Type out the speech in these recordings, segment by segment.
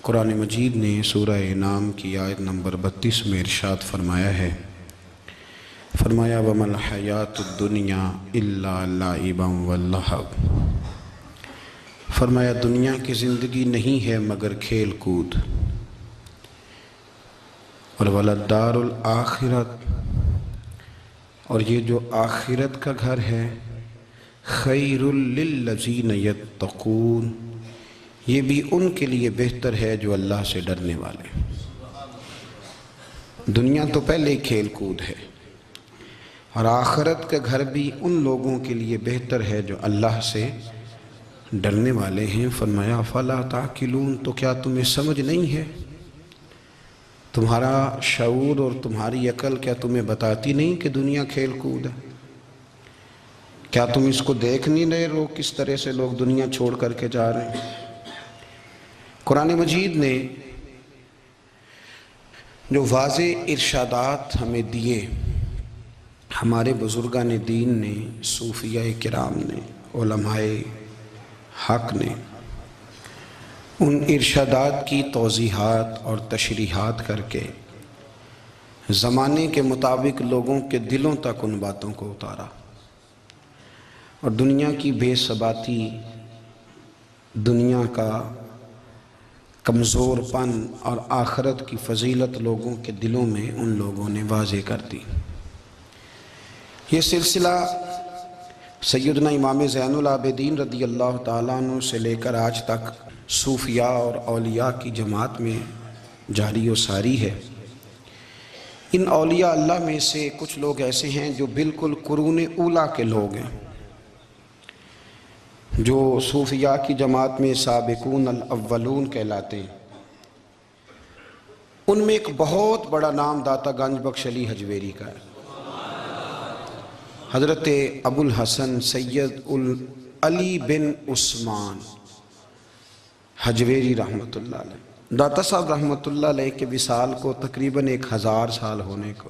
قرآن مجید نے سورہ انعام کی آیت نمبر 32 میں ارشاد فرمایا ہے، فرمایا وَمَا الْحَيَاةُ الدُّنْيَا إِلَّا لَعِبًا وَلَّهْوٌ، فرمایا دنیا کی زندگی نہیں ہے مگر کھیل کود، اور وَلَلدَّارُ الْآخِرَةُ، اور یہ جو آخرت کا گھر ہے، خَيْرٌ لِلَّذِينَ يَتَّقُونَ، یہ بھی ان کے لیے بہتر ہے جو اللہ سے ڈرنے والے۔ دنیا تو پہلے ہی کھیل کود ہے، اور آخرت کا گھر بھی ان لوگوں کے لیے بہتر ہے جو اللہ سے ڈرنے والے ہیں۔ فرمایا فَلَا تَعْقِلُونَ، تو کیا تمہیں سمجھ نہیں ہے؟ تمہارا شعور اور تمہاری عقل کیا تمہیں بتاتی نہیں کہ دنیا کھیل کود ہے؟ کیا تم اس کو دیکھ نہیں رہے لوگ کس طرح سے لوگ دنیا چھوڑ کر کے جا رہے ہیں؟ قرآن مجید نے جو واضح ارشادات ہمیں دیے، ہمارے بزرگان دین نے، صوفیاء کرام نے، علماء حق نے، ان ارشادات کی توضیحات اور تشریحات کر کے زمانے کے مطابق لوگوں کے دلوں تک ان باتوں کو اتارا، اور دنیا کی بے ثباتی، دنیا کا کمزور پن اور آخرت کی فضیلت لوگوں کے دلوں میں ان لوگوں نے واضح کر دی۔ یہ سلسلہ سیدنا امام زین العابدین رضی اللہ تعالیٰ عنہ سے لے کر آج تک صوفیاء اور اولیاء کی جماعت میں جاری و ساری ہے۔ ان اولیاء اللہ میں سے کچھ لوگ ایسے ہیں جو بالکل قرون اولیٰ کے لوگ ہیں، جو صوفیاء کی جماعت میں سابقون الاولون کہلاتے ہیں۔ ان میں ایک بہت بڑا نام داتا گنج بخش علی حجویری کا ہے۔ حضرت ابو الحسن سید علی بن عثمان حجویری رحمۃ اللہ علیہ، داتا صاحب رحمۃ اللہ علیہ کے وصال کو تقریباً 1000 سال ہونے کو۔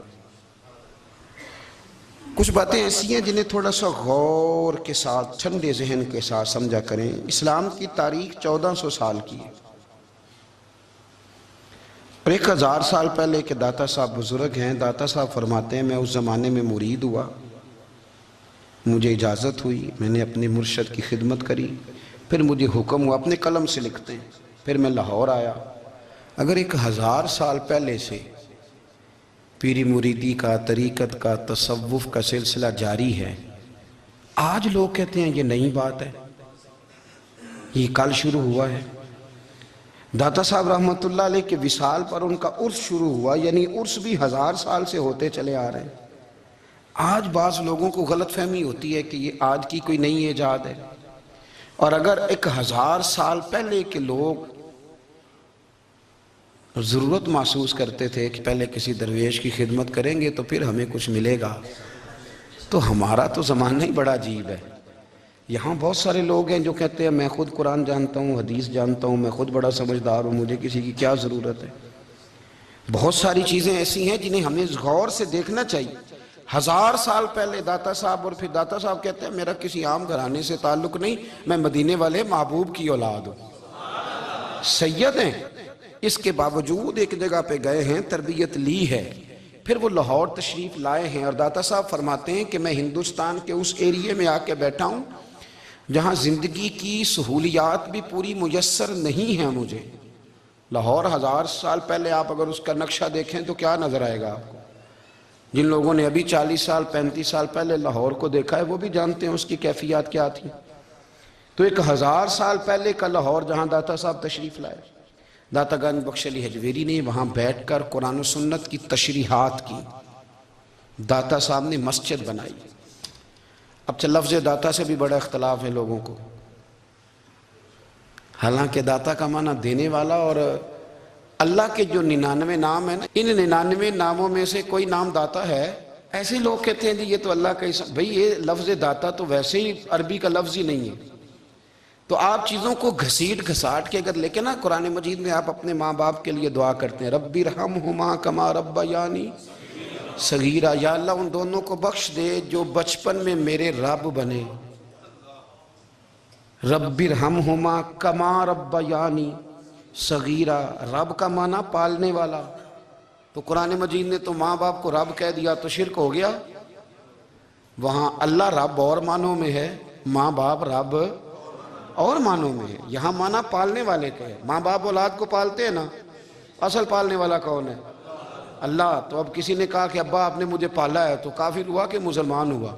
کچھ باتیں ایسی ہیں جنہیں تھوڑا سا غور کے ساتھ، ٹھنڈے ذہن کے ساتھ سمجھا کریں۔ اسلام کی تاریخ 1400 سال کی ہے، اور 1000 سال پہلے کے داتا صاحب بزرگ ہیں۔ داتا صاحب فرماتے ہیں میں اس زمانے میں مرید ہوا، مجھے اجازت ہوئی، میں نے اپنے مرشد کی خدمت کری، پھر مجھے حکم ہوا، اپنے قلم سے لکھتے ہیں، پھر میں لاہور آیا۔ اگر 1000 سال پہلے سے پیری مریدی کا، طریقت کا، تصوف کا سلسلہ جاری ہے، آج لوگ کہتے ہیں یہ نئی بات ہے، یہ کل شروع ہوا ہے۔ داتا صاحب رحمۃ اللہ علیہ کے وصال پر ان کا عرس شروع ہوا، یعنی عرس بھی 1000 سال سے ہوتے چلے آ رہے ہیں۔ آج بعض لوگوں کو غلط فہمی ہوتی ہے کہ یہ آج کی کوئی نئی ایجاد ہے، اور اگر 1000 سال پہلے کے لوگ ضرورت محسوس کرتے تھے کہ پہلے کسی درویش کی خدمت کریں گے تو پھر ہمیں کچھ ملے گا، تو ہمارا تو زمانہ ہی بڑا عجیب ہے۔ یہاں بہت سارے لوگ ہیں جو کہتے ہیں میں خود قرآن جانتا ہوں، حدیث جانتا ہوں، میں خود بڑا سمجھدار ہوں، مجھے کسی کی کیا ضرورت ہے۔ بہت ساری چیزیں ایسی ہیں جنہیں ہمیں غور سے دیکھنا چاہیے۔ 1000 سال پہلے داتا صاحب، اور پھر داتا صاحب کہتے ہیں میرا کسی عام گھرانے سے تعلق نہیں، میں مدینے والے محبوب کی اولاد ہوں، سید ہیں۔ اس کے باوجود ایک جگہ پہ گئے ہیں، تربیت لی ہے، پھر وہ لاہور تشریف لائے ہیں، اور داتا صاحب فرماتے ہیں کہ میں ہندوستان کے اس ایریے میں آ کے بیٹھا ہوں جہاں زندگی کی سہولیات بھی پوری میسر نہیں ہیں مجھے۔ لاہور 1000 سال پہلے آپ اگر اس کا نقشہ دیکھیں تو کیا نظر آئے گا آپ کو؟ جن لوگوں نے ابھی 40 سال 35 سال پہلے لاہور کو دیکھا ہے وہ بھی جانتے ہیں اس کی کیفیات کیا تھی۔ تو 1000 سال پہلے کا لاہور جہاں داتا صاحب تشریف لائے، داتا گنج بخش علی حجویری نے وہاں بیٹھ کر قرآن و سنت کی تشریحات کی۔ داتا صاحب نے مسجد بنائی۔ اب لفظ داتا سے بھی بڑا اختلاف ہے لوگوں کو، حالانکہ داتا کا معنی دینے والا، اور اللہ کے جو 99 نام ہیں نا، ان 99 ناموں میں سے کوئی نام داتا ہے۔ ایسے لوگ کہتے ہیں جی یہ تو اللہ کا اسم، بھئی یہ لفظ داتا تو ویسے ہی عربی کا لفظ ہی نہیں ہے۔ تو آپ چیزوں کو گھسیٹ گھساٹ کے اگر لے کے نا، قرآن مجید میں آپ اپنے ماں باپ کے لیے دعا کرتے ہیں رب ارحمہما کما ربیانی صغیرا، یا اللہ ان دونوں کو بخش دے جو بچپن میں میرے رب بنے۔ رب ارحمہما کما ربیانی، صغیرہ، رب کا معنی پالنے والا، تو قرآن مجید نے تو ماں باپ کو رب کہہ دیا تو شرک ہو گیا۔ وہاں اللہ رب اور معنوں میں ہے، ماں باپ رب اور معنوں میں ہے، یہاں معنی پالنے والے کا ہے۔ ماں باپ اولاد کو پالتے ہیں نا، اصل پالنے والا کون ہے؟ اللہ۔ تو اب کسی نے کہا کہ ابا آپ نے مجھے پالا ہے، تو کافر ہوا کہ مسلمان ہوا؟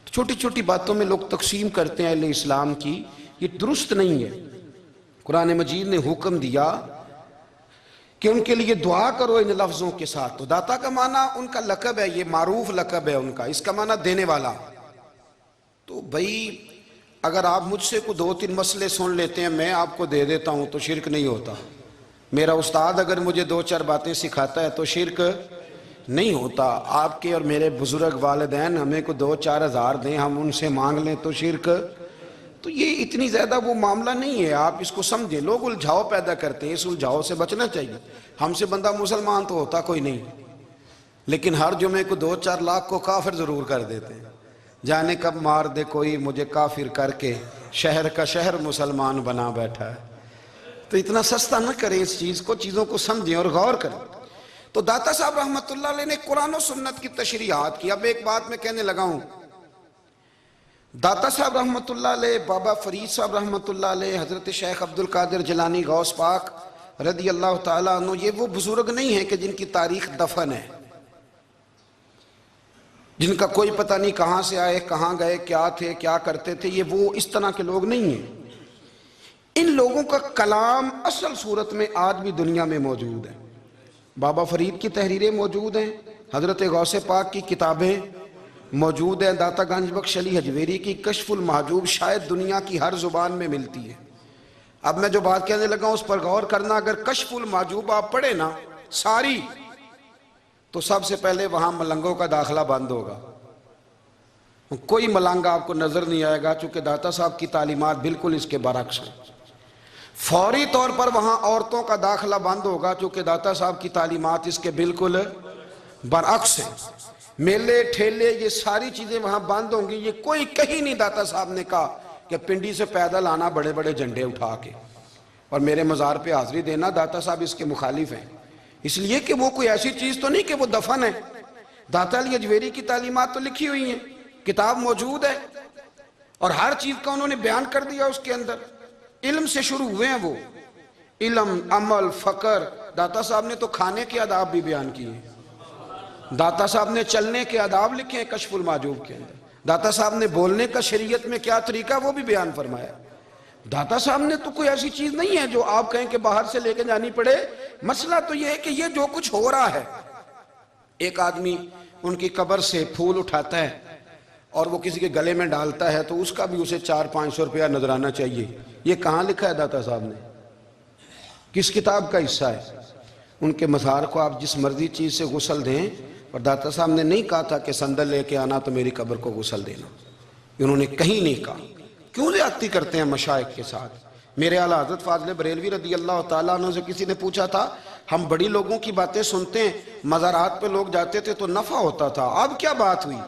تو چھوٹی چھوٹی باتوں میں لوگ تقسیم کرتے ہیں اہل اسلام کی، یہ درست نہیں ہے۔ قرآن مجید نے حکم دیا کہ ان کے لیے دعا کرو ان لفظوں کے ساتھ۔ تو داتا کا معنی ان کا لقب ہے، یہ معروف لقب ہے ان کا، اس کا معنی دینے والا۔ تو بھئی اگر آپ مجھ سے کو 2-3 مسئلے سن لیتے ہیں، میں آپ کو دے دیتا ہوں تو شرک نہیں ہوتا۔ میرا استاد اگر مجھے 2-4 باتیں سکھاتا ہے تو شرک نہیں ہوتا۔ آپ کے اور میرے بزرگ والدین ہمیں کو 2-4 ہزار دیں، ہم ان سے مانگ لیں تو شرک؟ تو یہ اتنی زیادہ وہ معاملہ نہیں ہے، آپ اس کو سمجھیں۔ لوگ الجھاؤ پیدا کرتے ہیں، اس الجھاؤ سے بچنا چاہیے۔ ہم سے بندہ مسلمان تو ہوتا کوئی نہیں، لیکن ہر جمعے کو 2-4 لاکھ کو کافر ضرور کر دیتے ہیں۔ جانے کب مار دے کوئی مجھے کافر کر کے، شہر کا شہر مسلمان بنا بیٹھا ہے۔ تو اتنا سستا نہ کریں اس چیز کو، چیزوں کو سمجھیں اور غور کریں۔ تو داتا صاحب رحمۃ اللہ علیہ نے قرآن و سنت کی تشریحات کی۔ اب ایک بات میں کہنے لگا ہوں، داتا صاحب رحمۃ اللہ علیہ، بابا فرید صاحب رحمۃ اللہ علیہ، حضرت شیخ عبد القادر جیلانی غوث پاک رضی اللہ تعالیٰ عنہ، یہ وہ بزرگ نہیں ہیں کہ جن کی تاریخ دفن ہے، جن کا کوئی پتہ نہیں کہاں سے آئے، کہاں گئے، کیا تھے، کیا کرتے تھے۔ یہ وہ اس طرح کے لوگ نہیں ہیں۔ ان لوگوں کا کلام اصل صورت میں آج بھی دنیا میں موجود ہے۔ بابا فرید کی تحریریں موجود ہیں، حضرت غوث پاک کی کتابیں موجود ہیں، داتا گنج بخش علی حجویری کی کشف المحجوب شاید دنیا کی ہر زبان میں ملتی ہے۔ اب میں جو بات کہنے لگا ہوں اس پر غور کرنا۔ اگر کشف المحجوب آپ پڑھیں نا ساری، تو سب سے پہلے وہاں ملنگوں کا داخلہ بند ہوگا، کوئی ملنگ آپ کو نظر نہیں آئے گا، چونکہ داتا صاحب کی تعلیمات بالکل اس کے برعکس ہیں۔ فوری طور پر وہاں عورتوں کا داخلہ بند ہوگا، چونکہ داتا صاحب کی تعلیمات اس کے بالکل برعکس ہیں۔ میلے ٹھیلے یہ ساری چیزیں وہاں بند ہوں گی۔ یہ کوئی کہیں نہیں داتا صاحب نے کہا کہ پنڈی سے پیدل آنا بڑے بڑے جھنڈے اٹھا کے اور میرے مزار پہ حاضری دینا، داتا صاحب اس کے مخالف ہیں، اس لیے کہ وہ کوئی ایسی چیز تو نہیں کہ وہ دفن ہے۔ داتا علی حجویری کی تعلیمات تو لکھی ہوئی ہیں، کتاب موجود ہے، اور ہر چیز کا انہوں نے بیان کر دیا اس کے اندر۔ علم سے شروع ہوئے ہیں وہ، علم، عمل، فقر۔ داتا صاحب نے تو کھانے کے آداب بھی بیان کیے ہیں، داتا صاحب نے چلنے کے آداب لکھے ہیں کشف المحجوب کے اندر، داتا صاحب نے بولنے کا شریعت میں کیا طریقہ وہ بھی بیان فرمایا۔ داتا صاحب نے تو کوئی ایسی چیز نہیں ہے جو آپ کہیں کہ باہر سے لے کے جانی پڑے۔ مسئلہ تو یہ ہے کہ یہ جو کچھ ہو رہا ہے، ایک آدمی ان کی قبر سے پھول اٹھاتا ہے اور وہ کسی کے گلے میں ڈالتا ہے تو اس کا بھی اسے 400-500 روپیہ نذرانہ چاہیے۔ یہ کہاں لکھا ہے داتا صاحب نے؟ کس کتاب کا حصہ ہے؟ ان کے مزار کو آپ جس مرضی چیز سے غسل دیں، اور داتا صاحب نے نہیں کہا تھا کہ سندل لے کے آنا تو میری قبر کو غسل دینا، انہوں نے کہیں نہیں کہا۔ کیوں زیادتی کرتے ہیں مشائخ کے ساتھ؟ میرے اعلیٰ حضرت فاضل بریلوی رضی اللہ تعالیٰ عنہ سے کسی نے پوچھا تھا، ہم بڑی لوگوں کی باتیں سنتے ہیں، مزارات پہ لوگ جاتے تھے تو نفع ہوتا تھا، اب کیا بات ہوئی؟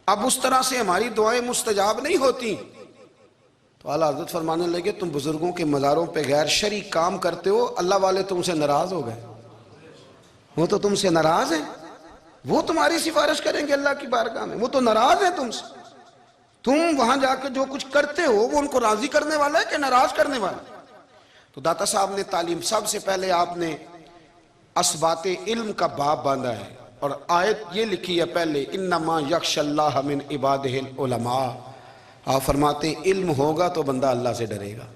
اب اس طرح سے ہماری دعائیں مستجاب نہیں ہوتی۔ تو اعلیٰ حضرت فرمانے لگے، تم بزرگوں کے مزاروں پہ غیر شرعی کام کرتے ہو، اللہ والے تم سے ناراض ہو گئے، وہ تو تم سے ناراض ہیں، وہ تمہاری سفارش کریں گے اللہ کی بارگاہ میں، وہ تو ناراض ہیں تم سے۔ تم وہاں جا کے جو کچھ کرتے ہو وہ ان کو راضی کرنے والا ہے کہ ناراض کرنے والا ہے؟ تو داتا صاحب نے تعلیم، سب سے پہلے آپ نے اسبات علم کا باب باندھا ہے، اور آیت یہ لکھی ہے پہلے، انما یخش اللہ من عبادہ العلماء۔ آپ فرماتے ہیں علم ہوگا تو بندہ اللہ سے ڈرے گا،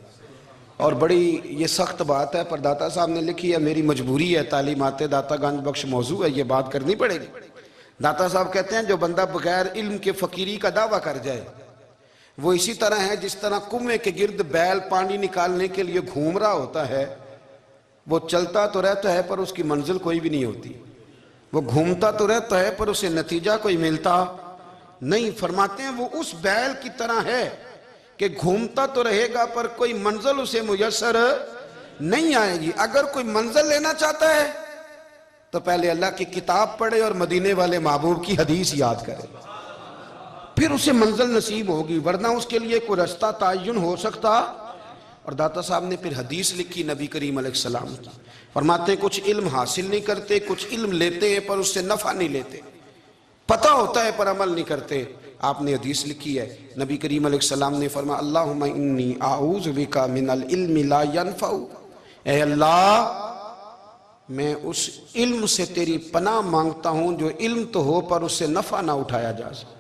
اور بڑی یہ سخت بات ہے پر داتا صاحب نے لکھی ہے، میری مجبوری ہے، تعلیمات داتا گنج بخش موضوع ہے، یہ بات کرنی پڑے گی۔ داتا صاحب کہتے ہیں جو بندہ بغیر علم کے فقیری کا دعویٰ کر جائے وہ اسی طرح ہے جس طرح کنویں کے گرد بیل پانی نکالنے کے لیے گھوم رہا ہوتا ہے، وہ چلتا تو رہتا ہے پر اس کی منزل کوئی بھی نہیں ہوتی، وہ گھومتا تو رہتا ہے پر اسے نتیجہ کوئی ملتا نہیں۔ فرماتے ہیں وہ اس بیل کی طرح ہے کہ گھومتا تو رہے گا پر کوئی منزل اسے میسر نہیں آئے گی۔ اگر کوئی منزل لینا چاہتا ہے تو پہلے اللہ کی کتاب پڑھے اور مدینے والے محبوب کی حدیث یاد کرے، پھر اسے منزل نصیب ہوگی، ورنہ اس کے لیے کوئی رستہ تعین ہو سکتا اور داتا صاحب نے پھر حدیث لکھی نبی کریم علیہ السلام کی. فرماتے ہیں کچھ علم حاصل نہیں کرتے، کچھ علم لیتے ہیں پر اس سے نفع نہیں لیتے، پتہ ہوتا ہے پر عمل نہیں کرتے. آپ نے حدیث لکھی ہے، نبی کریم علیہ السلام نے فرمایا اللہم انی اعوذ بک من العلم لا ینفع، اے اللہ میں اس علم سے تیری پناہ مانگتا ہوں جو علم تو ہو پر اس سے نفع نہ اٹھایا جا سکے،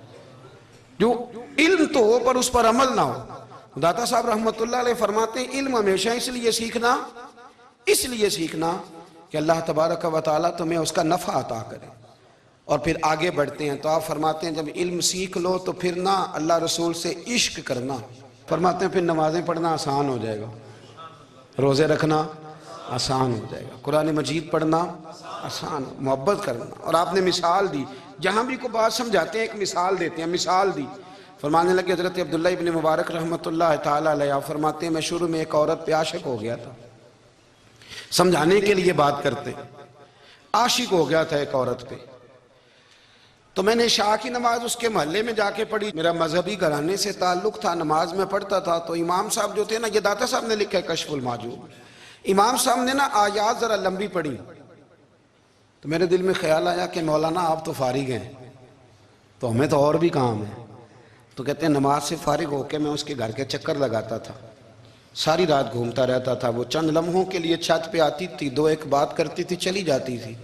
جو علم تو ہو پر اس پر عمل نہ ہو. داتا صاحب رحمت اللہ علیہ فرماتے ہیں علم ہمیشہ اس لیے سیکھنا کہ اللہ تبارک و تعالیٰ تمہیں اس کا نفع عطا کرے. اور پھر آگے بڑھتے ہیں تو آپ فرماتے ہیں جب علم سیکھ لو تو پھر نہ اللہ رسول سے عشق کرنا. فرماتے ہیں پھر نمازیں پڑھنا آسان ہو جائے گا، روزے رکھنا آسان ہو جائے گا، قرآن مجید پڑھنا آسان، محبت کرنا. اور آپ نے مثال دی، جہاں بھی کوئی بات سمجھاتے ہیں ایک مثال دیتے ہیں. مثال دی، فرمانے لگے حضرت عبداللہ ابن مبارک رحمت اللہ تعالیٰ علیہ فرماتے ہیں میں شروع میں ایک عورت پہ عاشق ہو گیا تھا. سمجھانے کے لیے بات کرتے ہیں، عاشق ہو گیا تھا ایک عورت پہ. تو میں نے عشاء کی نماز اس کے محلے میں جا کے پڑھی. میرا مذہبی گھرانے سے تعلق تھا، نماز میں پڑھتا تھا. تو امام صاحب جو تھے نا، یہ داتا صاحب نے لکھا ہے کشف المحجوب، امام صاحب نے نا آیات ذرا لمبی پڑھی. تو میرے دل میں خیال آیا کہ مولانا آپ تو فارغ ہیں تو ہمیں تو اور بھی کام ہے. تو کہتے ہیں نماز سے فارغ ہو کے میں اس کے گھر کے چکر لگاتا تھا، ساری رات گھومتا رہتا تھا. وہ چند لمحوں کے لیے چھت پہ آتی تھی، دو ایک بات کرتی تھی، چلی جاتی تھی.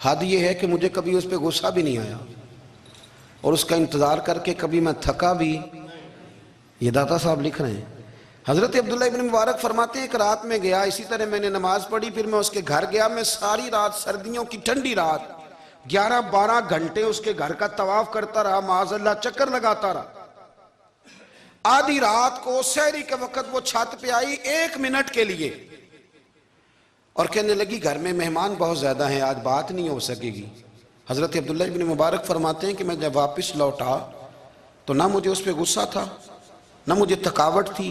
حد یہ ہے کہ مجھے کبھی اس پہ غصہ بھی نہیں آیا اور اس کا انتظار کر کے کبھی میں تھکا بھی. یہ داتا صاحب لکھ رہے ہیں. حضرت عبداللہ ابن مبارک فرماتے ہیں ایک رات میں گیا، اسی طرح میں نے نماز پڑھی، پھر میں اس کے گھر گیا. میں ساری رات، سردیوں کی ٹھنڈی رات، 11-12 گھنٹے اس کے گھر کا طواف کرتا رہا، معاذ اللہ چکر لگاتا رہا. آدھی رات کو سحری کے وقت وہ چھت پہ آئی 1 منٹ کے لیے اور کہنے لگی گھر میں مہمان بہت زیادہ ہیں، آج بات نہیں ہو سکے گی. حضرت عبداللہ ابن مبارک فرماتے ہیں کہ میں جب واپس لوٹا تو نہ مجھے اس پہ غصہ تھا، نہ مجھے تھکاوٹ تھی،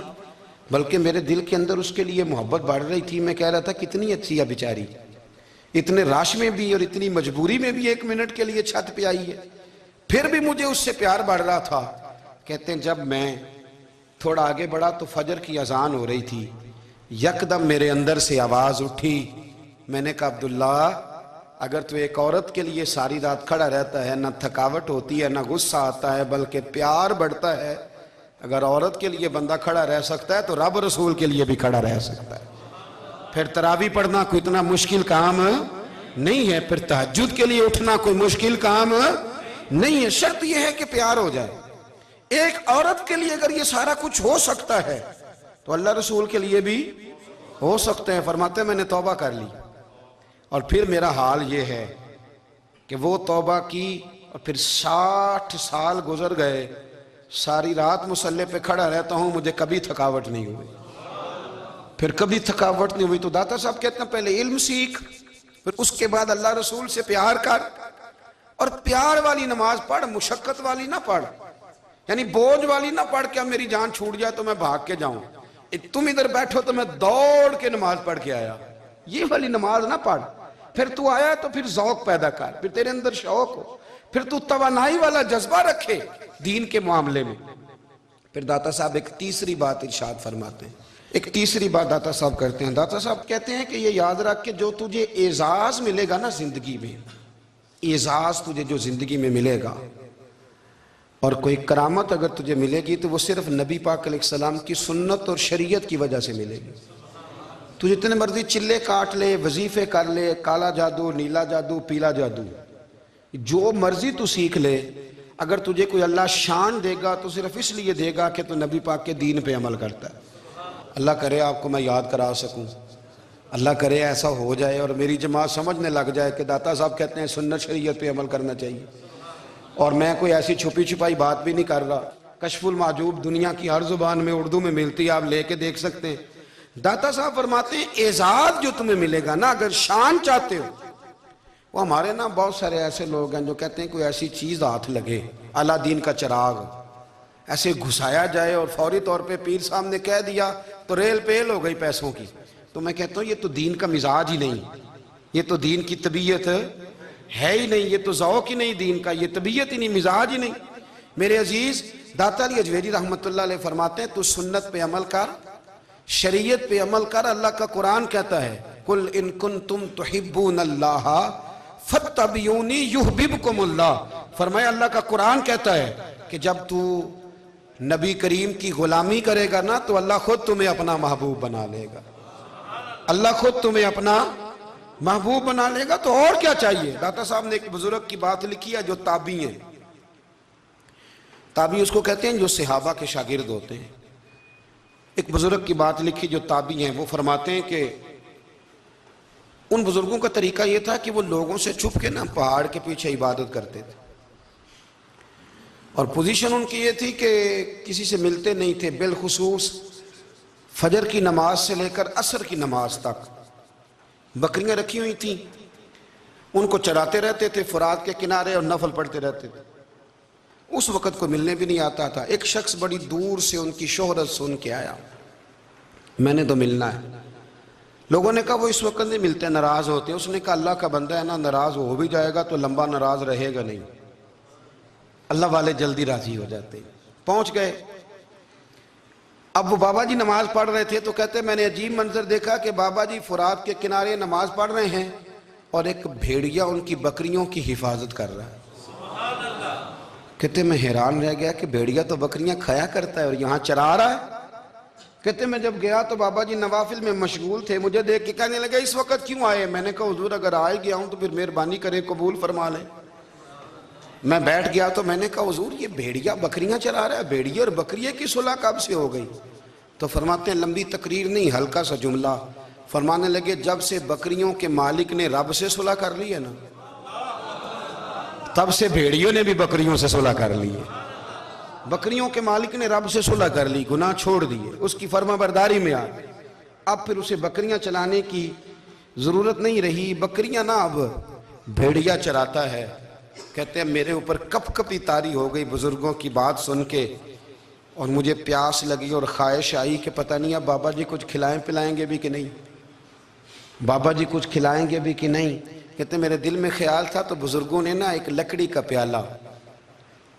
بلکہ میرے دل کے اندر اس کے لیے محبت بڑھ رہی تھی. میں کہہ رہا تھا کتنی اچھی ہے بیچاری، اتنے رش میں بھی اور اتنی مجبوری میں بھی 1 منٹ کے لیے چھت پہ آئی ہے، پھر بھی مجھے اس سے پیار بڑھ رہا تھا. کہتے ہیں جب میں تھوڑا آگے بڑھا تو فجر کی اذان ہو رہی تھی، یکدم میرے اندر سے آواز اٹھی. میں نے کہا عبداللہ اگر تو ایک عورت کے لیے ساری رات کھڑا رہتا ہے، نہ تھکاوٹ ہوتی ہے، نہ غصہ آتا ہے، بلکہ پیار بڑھتا ہے، اگر عورت کے لیے بندہ کھڑا رہ سکتا ہے تو رب رسول کے لیے بھی کھڑا رہ سکتا ہے. پھر تراویح پڑھنا کوئی اتنا مشکل کام نہیں ہے، پھر تہجد کے لیے اٹھنا کوئی مشکل کام نہیں ہے. شرط یہ ہے کہ پیار ہو جائے. ایک عورت کے لیے اگر یہ سارا کچھ ہو سکتا ہے تو اللہ رسول کے لیے بھی ہو سکتے ہیں. فرماتے ہیں میں نے توبہ کر لی اور پھر میرا حال یہ ہے کہ وہ توبہ کی اور پھر 60 سال گزر گئے، ساری رات مصلی پہ کھڑا رہتا ہوں، مجھے کبھی تھکاوٹ نہیں ہوئی، پھر کبھی تھکاوٹ نہیں ہوئی. تو داتا صاحب کہتے ہیں پہلے علم سیکھ، پھر اس کے بعد اللہ رسول سے پیار کر، اور پیار والی نماز پڑھ، مشقت والی نہ پڑھ، یعنی بوجھ والی نہ پڑھ کہ اب میری جان چھوٹ جائے تو میں بھاگ کے جاؤں، تم ادھر بیٹھو تو میں دوڑ کے نماز پڑھ کے آیا، یہ والی نماز نہ پڑھ. پھر تو آیا تو پھر ذوق پیدا کر، پھر تیرے اندر شوق ہو، پھر تو توانائی والا جذبہ رکھے دین کے معاملے میں. پھر داتا صاحب ایک تیسری بات ارشاد فرماتے ہیں، ایک تیسری بات داتا صاحب کرتے ہیں. داتا صاحب کہتے ہیں کہ یہ یاد رکھ کہ جو تجھے اعزاز ملے گا نا زندگی میں، اعزاز تجھے جو زندگی میں ملے گا اور کوئی کرامت اگر تجھے ملے گی تو وہ صرف نبی پاک علیہ السلام کی سنت اور شریعت کی وجہ سے ملے گی. تو جتنے مرضی چلے کاٹ لے، وظیفے کر لے، کالا جادو، نیلا جادو، پیلا جادو، جو مرضی تو سیکھ لے، اگر تجھے کوئی اللہ شان دے گا تو صرف اس لیے دے گا کہ تو نبی پاک کے دین پہ عمل کرتا ہے. اللہ کرے آپ کو میں یاد کرا سکوں، اللہ کرے ایسا ہو جائے اور میری جماعت سمجھنے لگ جائے کہ داتا صاحب کہتے ہیں سنت شریعت پہ عمل کرنا چاہیے. اور میں کوئی ایسی چھپی چھپائی بات بھی نہیں کر رہا. کشف المحجوب دنیا کی ہر زبان میں اردو میں ملتی ہے، آپ لے کے دیکھ سکتے ہیں. داتا صاحب فرماتے ہیں اعزاز جو تمہیں ملے گا نا، اگر شان چاہتے ہو، وہ ہمارے نا بہت سارے ایسے لوگ ہیں جو کہتے ہیں کوئی ایسی چیز ہاتھ لگے، اعلیٰ دین کا چراغ ایسے گھسایا جائے اور فوری طور پہ پیر صاحب نے کہہ دیا تو ریل پیل ہو گئی پیسوں کی. تو میں کہتا ہوں یہ تو دین کا مزاج ہی نہیں، یہ تو دین کی طبیعت ہے ہی نہیں، یہ تو ذوق ہی نہیں دین کا، یہ طبیعت ہی نہیں، مزاج ہی نہیں. میرے عزیز داتا علی اجویری رحمت اللہ علیہ فرماتے ہیں تو سنت پہ عمل کر، شریعت پہ عمل کر. اللہ کا قرآن کہتا ہے قل ان کنتم تحبون اللہ فاتبعونی یحببکم اللہ. فرمایا اللہ کا قرآن کہتا ہے کہ جب تو نبی کریم کی غلامی کرے گا نا تو اللہ خود تمہیں اپنا محبوب بنا لے گا. اللہ خود تمہیں اپنا محبوب بنا لے گا. تو اور کیا چاہیے. داتا صاحب نے ایک بزرگ کی بات لکھی ہے جو تابعی ہیں. تابعی اس کو کہتے ہیں جو صحابہ کے شاگرد ہوتے ہیں. ایک بزرگ کی بات لکھی جو تابعی ہیں. وہ فرماتے ہیں کہ ان بزرگوں کا طریقہ یہ تھا کہ وہ لوگوں سے چھپ کے نا پہاڑ کے پیچھے عبادت کرتے تھے. اور پوزیشن ان کی یہ تھی کہ کسی سے ملتے نہیں تھے. بالخصوص فجر کی نماز سے لے کر عصر کی نماز تک بکریاں رکھی ہوئی تھیں. ان کو چراتے رہتے تھے فرات کے کنارے اور نفل پڑھتے رہتے تھے. اس وقت کو ملنے بھی نہیں آتا تھا. ایک شخص بڑی دور سے ان کی شہرت سن کے آیا. میں نے تو ملنا ہے. لوگوں نے کہا وہ اس وقت نہیں ملتے, ناراض ہوتے. اس نے کہا اللہ کا بندہ ہے نا, ناراض ہو بھی جائے گا تو لمبا ناراض رہے گا نہیں. اللہ والے جلدی راضی ہو جاتے. پہنچ گئے. اب وہ بابا جی نماز پڑھ رہے تھے تو کہتے میں نے عجیب منظر دیکھا کہ بابا جی فرات کے کنارے نماز پڑھ رہے ہیں اور ایک بھیڑیا ان کی بکریوں کی حفاظت کر رہا ہے. کہتے میں حیران رہ گیا کہ بھیڑیا تو بکریاں کھایا کرتا ہے اور یہاں چرا رہا ہے. کہتے میں جب گیا تو بابا جی نوافل میں مشغول تھے. مجھے دیکھ کے کہنے لگے اس وقت کیوں آئے. میں نے کہا حضور اگر آئے گیا ہوں تو پھر مہربانی کرے قبول فرما لیں. میں بیٹھ گیا تو میں نے کہا حضور یہ بھیڑیا بکریاں چرا رہا ہے, بھیڑیا اور بکریے کی صلح کب سے ہو گئی. تو فرماتے ہیں لمبی تقریر نہیں, ہلکا سا جملہ. فرمانے لگے جب سے بکریوں کے مالک نے رب سے صلح کر لی ہے نا تب سے بھیڑیوں نے بھی بکریوں سے صلح کر لی ہے. بکریوں کے مالک نے رب سے صلح کر لی, گناہ چھوڑ دیے, اس کی فرما برداری میں آ گئے. اب پھر اسے بکریاں چلانے کی ضرورت نہیں رہی. بکریاں نا اب بھیڑیا چراتا ہے. کہتے ہیں میرے اوپر کپ کپی طاری ہو گئی بزرگوں کی بات سن کے, اور مجھے پیاس لگی اور خواہش آئی کہ پتہ نہیں اب بابا جی کچھ کھلائیں پلائیں گے بھی کہ نہیں, بابا جی کچھ کھلائیں گے بھی کہ نہیں. کہتے ہیں میرے دل میں خیال تھا تو بزرگوں نے نا ایک لکڑی کا پیالہ,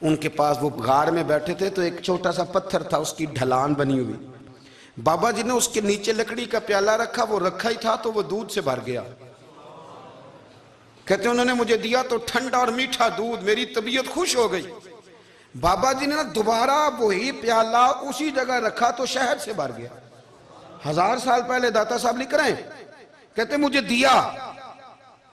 ان کے پاس وہ غار میں بیٹھے تھے تو ایک چھوٹا سا پتھر تھا, اس کی ڈھلان بنی ہوئی. بابا جی نے اس کے نیچے لکڑی کا پیالہ رکھا, وہ رکھا ہی تھا تو وہ دودھ سے بھر گیا. کہتے ہیں انہوں نے مجھے دیا تو ٹھنڈا اور میٹھا دودھ, میری طبیعت خوش ہو گئی. بابا جی نے نا دوبارہ وہی پیالہ اسی جگہ رکھا تو شہد سے بھر گیا. 1000 سال پہلے داتا صاحب لکھ رہے ہیں. کہتے مجھے دیا.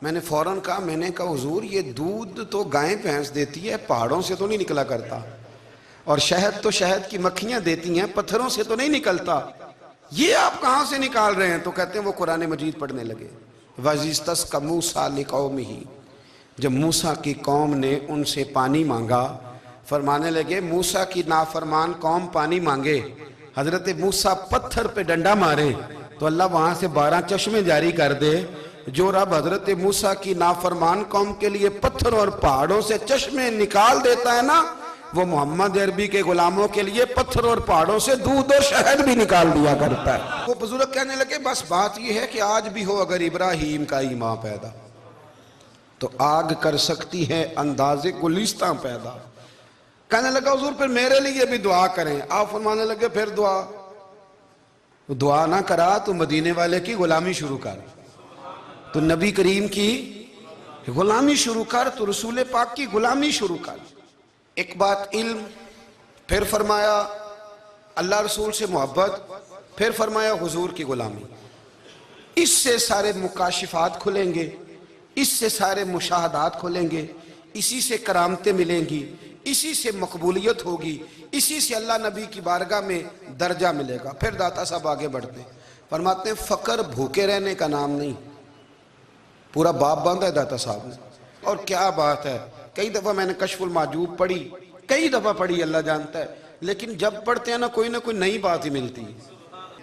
میں نے فوراً کہا, میں نے کہا حضور یہ دودھ تو گائیں بھینس دیتی ہے, پہاڑوں سے تو نہیں نکلا کرتا, اور شہد تو شہد کی مکھیاں دیتی ہیں, پتھروں سے تو نہیں نکلتا, یہ آپ کہاں سے نکال رہے ہیں. تو کہتے ہیں وہ قرآن مجید پڑھنے لگے. وَإِذِ اسْتَسْقَىٰ مُوسَىٰ لِقَوْمِهِ, جب موسیٰ کی قوم نے ان سے پانی مانگا, فرمانے لگے موسیٰ کی نافرمان قوم پانی مانگے, حضرت موسیٰ پتھر پہ ڈنڈا مارے تو اللہ وہاں سے 12 چشمے جاری کر دے. جو رب حضرت موسیٰ کی نافرمان قوم کے لیے پتھر اور پہاڑوں سے چشمے نکال دیتا ہے نا, وہ محمد عربی کے غلاموں کے لیے پتھر اور پہاڑوں سے دودھ اور شہد بھی نکال دیا کرتا ہے. وہ بزرگ کہنے لگے بس بات یہ ہے کہ آج بھی ہو اگر ابراہیم کا ایمان پیدا تو آگ کر سکتی ہے انداز گلستاں پیدا. کہنے لگا حضور پھر میرے لیے بھی دعا کریں. آپ فرمانے لگے پھر دعا نہ کرا تو مدینے والے کی غلامی شروع کر, تو نبی کریم کی غلامی شروع کر, تو رسول پاک کی غلامی شروع کر. ایک بات علم, پھر فرمایا اللہ رسول سے محبت, پھر فرمایا حضور کی غلامی. اس سے سارے مکاشفات کھلیں گے, اس سے سارے مشاہدات کھلیں گے, اسی سے کرامتیں ملیں گی, اسی سے مقبولیت ہوگی, اسی سے اللہ نبی کی بارگاہ میں درجہ ملے گا. پھر داتا صاحب آگے بڑھتے فرماتے ہیں فقر بھوکے رہنے کا نام نہیں. پورا باب باندھا ہے داتا صاحب نے, اور کیا بات ہے. کئی دفعہ میں نے کشف المحجوب پڑھی, کئی دفعہ پڑھی, اللہ جانتا ہے, لیکن جب پڑھتے ہیں نا کوئی نئی بات ہی ملتی ہے.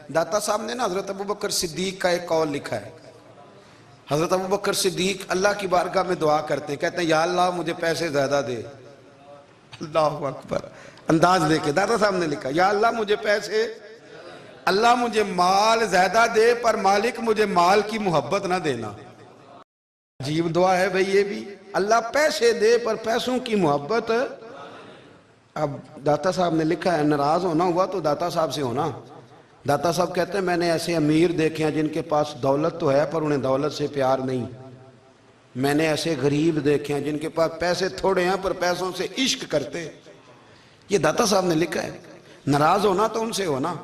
داتا صاحب نے نا حضرت ابوبکر صدیق کا ایک قول لکھا ہے. حضرت ابوبکر صدیق اللہ کی بارگاہ میں دعا کرتے ہیں, کہتے ہیں یا اللہ مجھے پیسے زیادہ دے. اللہ اکبر, انداز دے کے داتا صاحب نے لکھا یا اللہ مجھے پیسے, اللہ مجھے مال زیادہ دے پر مالک مجھے مال کی محبت نہ دینا. عجیب دعا ہے بھئی یہ بھی, اللہ پیسے دے پر پیسوں کی محبت. اب داتا صاحب نے لکھا ہے ناراض ہونا ہوا تو داتا صاحب سے ہونا, داتا صاحب کہتے ہیں میں نے ایسے امیر دیکھے ہیں جن کے پاس دولت تو ہے پر انہیں دولت سے پیار نہیں، میں نے ایسے غریب دیکھے ہیں جن کے پاس پیسے تھوڑے ہیں پر پیسوں سے عشق کرتے۔ یہ داتا صاحب نے لکھا ہے۔ ناراض ہونا تو ان سے ہونا۔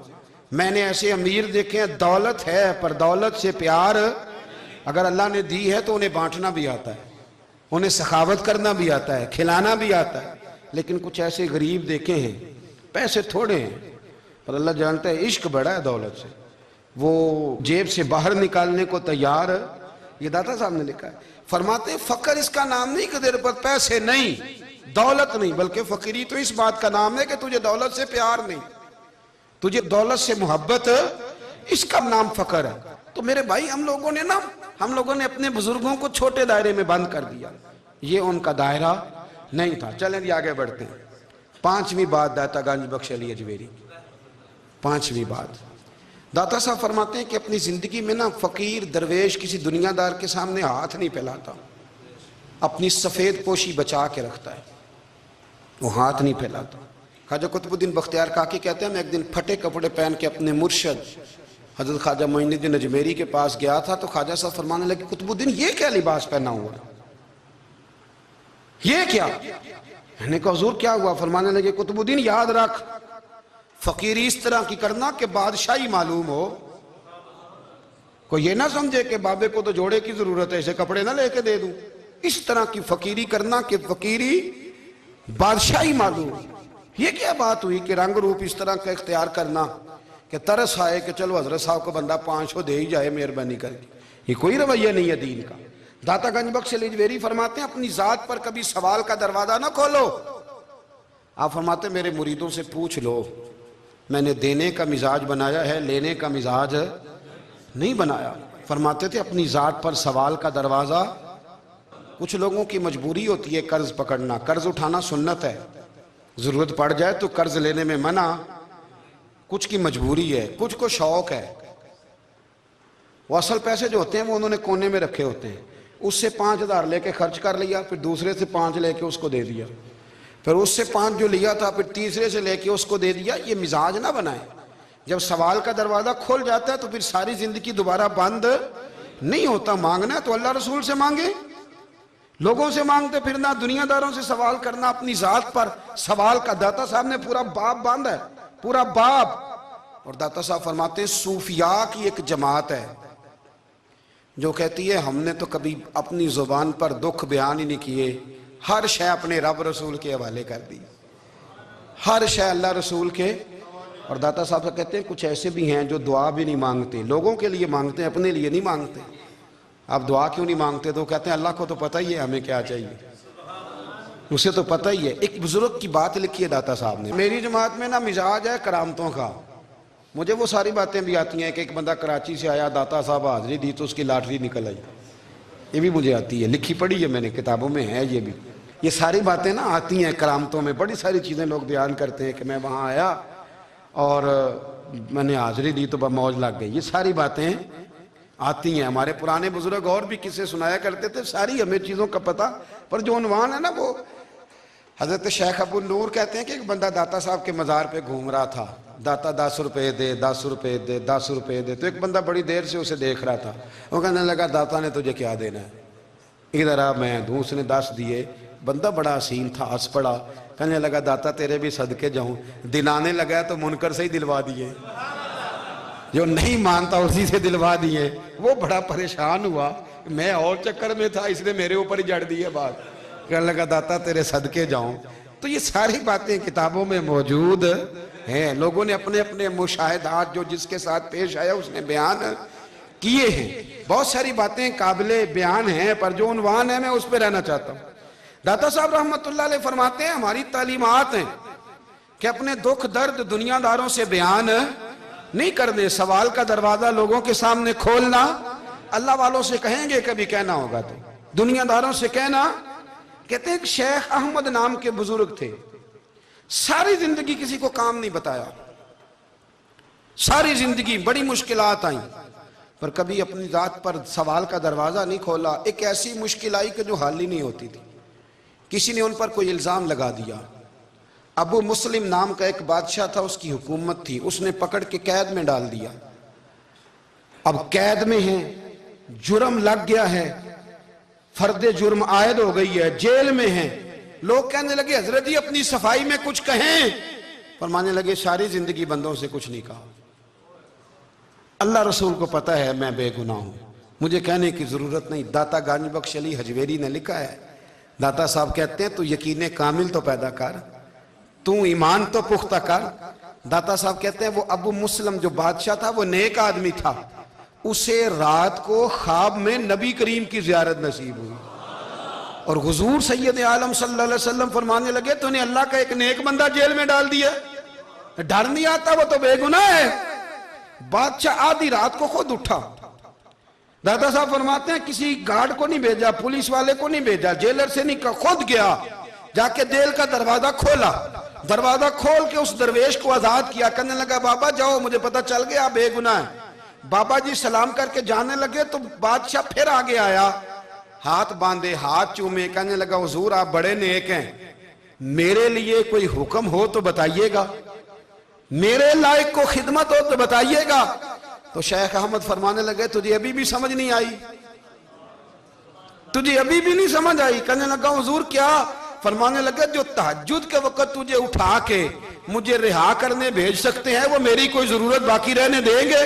میں نے ایسے امیر دیکھے ہیں دولت ہے پر دولت سے پیار، اگر اللہ نے دی ہے تو انہیں بانٹنا بھی آتا ہے، انہیں سخاوت کرنا بھی آتا ہے، کھلانا بھی آتا ہے، لیکن کچھ ایسے غریب دیکھے ہیں پیسے تھوڑے ہیں پر اللہ جانتا ہے عشق بڑا ہے دولت سے، وہ جیب سے باہر نکالنے کو تیار۔ یہ داتا صاحب نے لکھا ہے۔ فرماتے ہیں فقر اس کا نام نہیں کہ تیرے پر پیسے نہیں، دولت نہیں، بلکہ فقیری تو اس بات کا نام ہے کہ تجھے دولت سے پیار نہیں، تجھے دولت سے محبت، اس کا نام فقر ہے۔ تو میرے بھائی ہم لوگوں نے اپنے بزرگوں کو چھوٹے دائرے میں بند کر دیا، یہ ان کا دائرہ نہیں تھا۔ چلیں جی آگے بڑھتے ہیں۔ پانچویں بات داتا گنج بخش علی اجمیری، پانچویں بات داتا صاحب فرماتے ہیں کہ اپنی زندگی میں نا فقیر درویش کسی دنیا دار کے سامنے ہاتھ نہیں پھیلاتا، اپنی سفید پوشی بچا کے رکھتا ہے، وہ ہاتھ نہیں پھیلاتا۔ خواجہ قطب الدین بختیار کاکی کہتے ہیں میں ایک دن پھٹے کپڑے پہن کے اپنے مرشد حضرت خواجہ معین الدین اجمیری کے پاس گیا تھا تو خواجہ صاحب فرمانے لگے قطب الدین یہ کیا لباس پہنا ہوا ہے، یہ کیا؟ میں نے کہا حضور کیا ہوا؟ فرمانے لگے قطب الدین یاد رکھ فقیری اس طرح کی کرنا کہ بادشاہی معلوم ہو، کوئی یہ نہ سمجھے کہ بابے کو تو جوڑے کی ضرورت ہے اسے کپڑے نہ لے کے دے دوں، اس طرح کی فقیری کرنا کہ فقیری بادشاہی معلوم ہو۔ یہ کیا بات ہوئی کہ رنگ روپ اس طرح کا اختیار کرنا کہ ترس آئے کہ چلو حضرت صاحب کو بندہ 500 دے ہی جائے مہربانی کر کے، یہ کوئی رویہ نہیں ہے دین کا۔ داتا گنج بخش علی اجمیری فرماتے ہیں اپنی ذات پر کبھی سوال کا دروازہ نہ کھولو۔ آپ فرماتے ہیں میرے مریدوں سے پوچھ لو، میں نے دینے کا مزاج بنایا ہے، لینے کا مزاج نہیں بنایا۔ فرماتے تھے اپنی ذات پر سوال کا دروازہ، کچھ لوگوں کی مجبوری ہوتی ہے قرض پکڑنا، قرض اٹھانا سنت ہے، ضرورت پڑ جائے تو قرض لینے میں منع، کچھ کی مجبوری ہے، کچھ کو شوق ہے، وہ اصل پیسے جو ہوتے ہیں وہ انہوں نے کونے میں رکھے ہوتے ہیں، اس سے 5,000 لے کے خرچ کر لیا، پھر دوسرے سے 5 لے کے اس کو دے دیا، پھر اس سے 5 جو لیا تھا پھر تیسرے سے لے کے اس کو دے دیا۔ یہ مزاج نہ بنائے، جب سوال کا دروازہ کھول جاتا ہے تو پھر ساری زندگی دوبارہ بند نہیں ہوتا۔ مانگنا ہے تو اللہ رسول سے مانگے، لوگوں سے مانگتے پھرنا، دنیا داروں سے سوال کرنا، اپنی ذات پر سوال کا داتا صاحب نے پورا باب باندھا ہے، پورا باب۔ اور داتا صاحب فرماتے ہیں صوفیاء کی ایک جماعت ہے جو کہتی ہے ہم نے تو کبھی اپنی زبان پر دکھ بیان ہی نہیں کیے، ہر شے اپنے رب رسول کے حوالے کر دی، ہر شے اللہ رسول کے۔ اور داتا صاحب کہتے ہیں کچھ ایسے بھی ہیں جو دعا بھی نہیں مانگتے، لوگوں کے لیے مانگتے ہیں، اپنے لیے نہیں مانگتے۔ آپ دعا کیوں نہیں مانگتے؟ تو کہتے ہیں اللہ کو تو پتہ ہی ہے ہمیں کیا چاہیے، اسے تو پتہ ہی ہے۔ ایک بزرگ کی بات لکھی ہے داتا صاحب نے، میری جماعت میں نا مزاج ہے کرامتوں کا، مجھے وہ ساری باتیں بھی آتی ہیں کہ ایک بندہ کراچی سے آیا، داتا صاحب حاضری دی تو اس کی لاٹری نکل آئی، یہ بھی مجھے آتی ہے، لکھی پڑھی ہے میں نے، کتابوں میں ہے یہ بھی۔ یہ ساری باتیں نا آتی ہیں کرامتوں میں، بڑی ساری چیزیں لوگ بیان کرتے ہیں کہ میں وہاں آیا اور میں نے حاضری دی تو موج لگ گئی، یہ ساری باتیں آتی ہیں۔ ہمارے پرانے بزرگ اور بھی قصے سنایا کرتے تھے، ساری ہمیں چیزوں کا پتہ، پر جو عنوان ہے نا وہ حضرت شیخ ابو نور کہتے ہیں کہ ایک بندہ داتا صاحب کے مزار پہ گھوم رہا تھا، داتا 10 روپے دے، 10 روپے دے، 10 روپے دے، تو ایک بندہ بڑی دیر سے اسے دیکھ رہا تھا، وہ کہنے لگا داتا نے تجھے کیا دینا ہے، ادھر آ میں دوں۔ اس نے 10 دیے، بندہ بڑا حسین تھا، ہنس پڑا، کہنے لگا داتا تیرے بھی صدقے جاؤں، دلانے لگا تو منکر سے ہی دلوا دیے، جو نہیں مانتا اسی سے دلوا دیے۔ وہ بڑا پریشان ہوا، میں اور چکر میں تھا، اس نے میرے اوپر ہی جڑ دی ہے بات، کہنے لگا داتا تیرے صدقے جاؤں۔ تو یہ ساری باتیں کتابوں میں موجود ہیں، لوگوں نے اپنے اپنے مشاہدات جو جس کے ساتھ پیش آیا اس نے بیان کیے ہیں۔ بہت ساری باتیں قابل بیان ہیں، پر جو عنوان ہے میں اس پہ رہنا چاہتا ہوں۔ داتا صاحب رحمت اللہ علیہ فرماتے ہیں ہماری تعلیمات ہیں کہ اپنے دکھ درد دنیا داروں سے بیان نہیں کرنے، سوال کا دروازہ لوگوں کے سامنے کھولنا، اللہ والوں سے کہیں گے کبھی کہنا ہوگا تو دنیا داروں سے کہنا۔ کہتے ہیں کہ شیخ احمد نام کے بزرگ تھے، ساری زندگی کسی کو کام نہیں بتایا، ساری زندگی بڑی مشکلات آئیں، پر کبھی اپنی ذات پر سوال کا دروازہ نہیں کھولا۔ ایک ایسی مشکل آئی کہ جو حل ہی نہیں ہوتی تھی، کسی نے ان پر کوئی الزام لگا دیا، ابو مسلم نام کا ایک بادشاہ تھا، اس کی حکومت تھی، اس نے پکڑ کے قید میں ڈال دیا۔ اب قید میں ہیں، جرم لگ گیا ہے، فرد جرم عائد ہو گئی ہے، جیل میں ہیں۔ لوگ کہنے لگے حضرت جی اپنی صفائی میں کچھ کہیں، فرمانے لگے ساری زندگی بندوں سے کچھ نہیں کہا، اللہ رسول کو پتہ ہے میں بے گناہ ہوں، مجھے کہنے کی ضرورت نہیں۔ داتا گانج بخش علی حجویری نے لکھا ہے، داتا صاحب کہتے ہیں تو یقین کامل تو پیدا کر، تو ایمان تو پختہ کر۔ داتا صاحب کہتے ہیں وہ ابو مسلم جو بادشاہ تھا وہ نیک آدمی تھا، اسے رات کو خواب میں نبی کریم کی زیارت نصیب ہوئی، اور حضور سید عالم صلی اللہ علیہ وسلم فرمانے لگے تو نے اللہ کا ایک نیک بندہ جیل میں ڈال دیا، ڈر نہیں آتا، وہ تو بے گناہ ہے۔ بادشاہ آدھی رات کو خود اٹھا، دادا صاحب فرماتے ہیں کسی گارڈ کو نہیں بھیجا، پولیس والے کو نہیں بھیجا، جیلر سے نہیں کہا، خود گیا، جا کے جیل کا دروازہ کھولا، دروازہ کھول کے اس درویش کو آزاد کیا، کہنے لگا بابا جاؤ مجھے پتہ چل گیا بے گناہ ہے۔ بابا جی سلام کر کے جانے لگے تو بادشاہ پھر آگے آیا، ہاتھ باندھے، ہاتھ چومے، کہنے لگا حضور آپ بڑے نیک ہیں، میرے لیے کوئی حکم ہو تو بتائیے گا، میرے لائق کو خدمت ہو تو بتائیے گا۔ تو شیخ احمد فرمانے لگے تجھے ابھی بھی سمجھ نہیں آئی، تجھے ابھی بھی نہیں سمجھ آئی؟ کہنے لگا حضور کیا؟ فرمانے لگے جو تہجد کے وقت تجھے اٹھا کے مجھے رہا کرنے بھیج سکتے ہیں وہ میری کوئی ضرورت باقی رہنے دیں گے؟